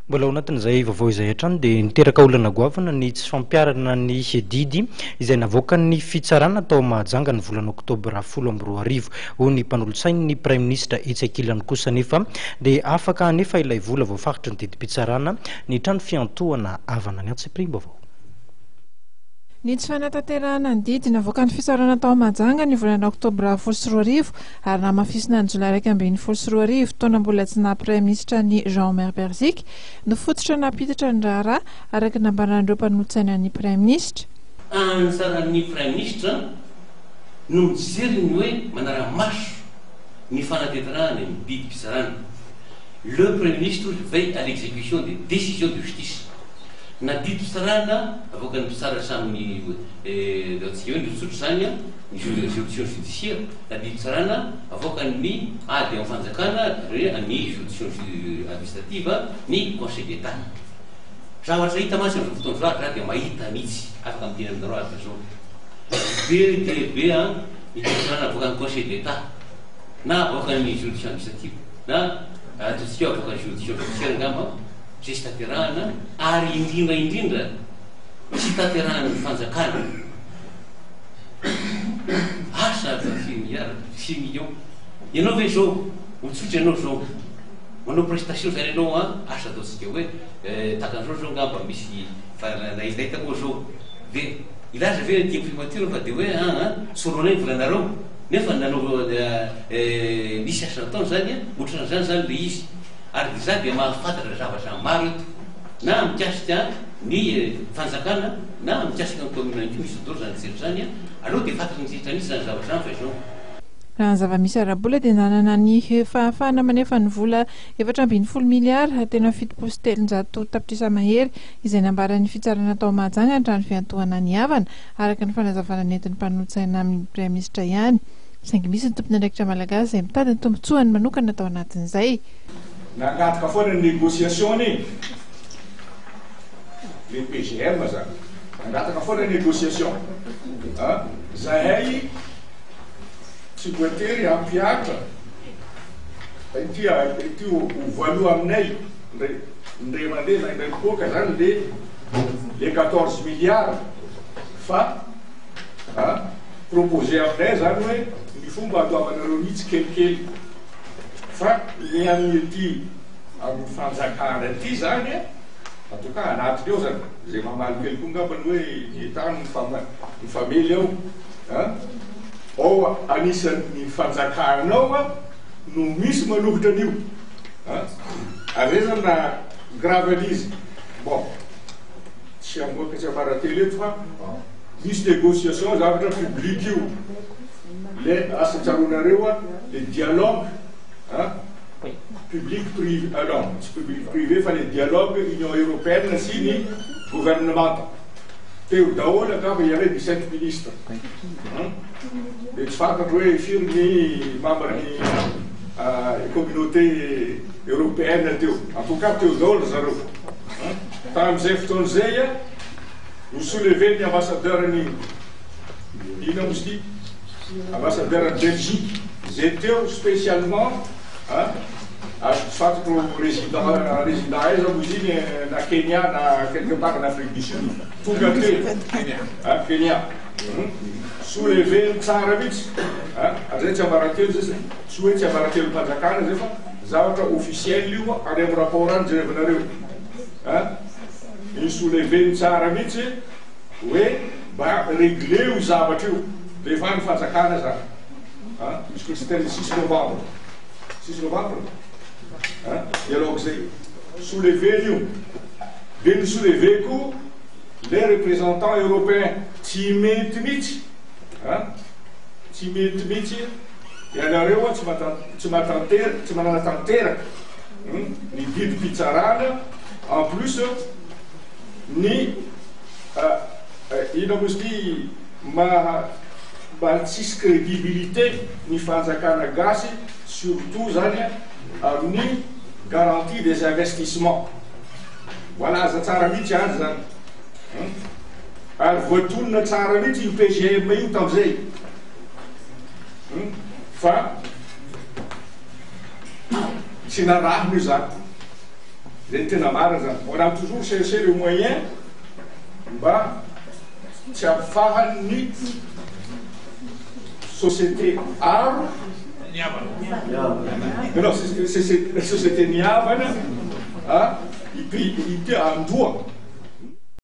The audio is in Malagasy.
mbola ao anatin'izay vaovao izay hatrany dia niteraka olana goavana ny tsy fampiarana ny hedidy izay navoaka ny fitsarana tao Mahajanga ny volana oktobra 10 ho ny mpanolotsainy ny prime ministre Etsekilany kosa nefa dia afaka anefa ilay vola voafaritry ny didim-pitsarana ny trano fiantohana avana ny Antsiprimbavao. Ny tsy fanatanterahana ny didy navoaka ny fitsarana tao Mahajanga ny volana oktobra 10 ary namafisina ny jolay 1 taona mbola tsy na prime ministre ny Jean-Omer Berzik nofototra napitatra ny raharaha araka nambaran'ireo mpanolotsaina ny prime ministre. Ansaran'ny prime ministre no mijery ny hoe manara-maso ny fanatanterahana ny didim-pitsarana. Le premier ministre veille à l'exécution des décisions de justice. Na didim-pitsarana avoaka ny mpitsara samy atsika hoe nitsotro zany ny juridiction judiciaire. Na didim-pitsarana avoaka ny ady amin'ny fanjakana ny juridiction administrative ny conseil d'état. Zavatra hita masy amin'ny fotoana zao raha dia mahita mihitsy afaka miteny aminareo araka zao be dia be ny didim-pitsarana avoaka ny conseil d'état na avoaka ny juridiction administrative na ataontsika avoaka ny juridiction judiciaire ngamba zay sy tanterahana ary indrindra tsy tanterahana ny fanjakana asa 6 millions ianao ve zao mitsotry ianao zao manao prestation zany ianao asa ataontsika hoe takan'izao zao ngamba misy nahitahitako zao de ilaza ve tiako primature fa de hoe soronay volanareo nefa nanao misy asa nataony zany ohatran'izany zany le izy ary de za dia mahafantatra zavatra maro eto na mikasika ny fanjakana na mikasika ny commune io misy doro zany jery zany aloha de fantatra ny jetra nisy zany zavatra zany fa izao. Raha ny zava-misy arabola dia nanana ny fahafahana manefa ny vola 410 miliara tena 7.7 tapitrisa mahery izay nambaran'ny fitsarana tao Mahajanga ny trano fiantohana ny havana araka ny fanazavana nentin'ny mpanolotsaina amin'ny prime ministre ihany. Saingy misy ny tompony andraikitra malagasy izay mitady ny tombotsoany manokana tao anatin'izay. Nangataka foana ny négociation ny le PGM zany nangataka foana ny négociation zahay tsy voatery ampiatra ity voaloha aminay ndray mandeha na indray mipoaka zany le 14 milliards fa proposé aminay zany hoe ny fomba ataovanareo mihitsy kelikely fa ny amin'ny ity amin'ny fanjakana ity zany en tout cas anatiny eo zany zay mamaly kely koa ngambany hoe etany ny famely ao ao anisan'ny fanjakanao no misy manohitra an'io ary zany na grave an'izy bon tsy amoaka tsy amarately eto fa misy négociation zavatra public io le asatsaronareo le dialogue public privé non tsy public privé fa le dialogue Union européenne sy ny gouvernement teo daholo angamba iare 17 ministre de tsy fantatra hoe firy ny membre ny communauté européenne teo en tout cas teo daholo zareo tamin'izay fotoana zay no soulevé ny ambassadeur ny ino mozy ambassadeur de Belgique zay teo spécialement fantako résident ay zao mozy iny na Kenya na quelque part en Afrique du Sud tonga teo Kenya soulevé tsara mihitsy zay tsy ambaratelo zay tsy hoe tsy ambaratelo mpanjakana zay fa zavatra officiel io any amin'ny rapport any jerevanareo ny soulevé tsara mihitsy hoe mba réglé io zavatra io rehefa ny fanjakana zany misy ko c'était le 6 novembre dialogue zay soulevé io de ny soulevé ko les représentants européens tsy mety mihitsy tsy mety mihitsy ianareo tsy manana tanteraka ny didim-pitsarana en plus ny ino mozy ty mba tsisy crédibilité ny fanjakana gasy surtout zany amin'ny garantie des investissements voilà aza tsara mihitsy any zany ary voatonona tsara mihitsy io PGM io tam'izay fa tsy narahiny io zany zay tena marina zany on a toujours cherché le moyen mba tsy afahan'ny société aro non société niavana ite andoa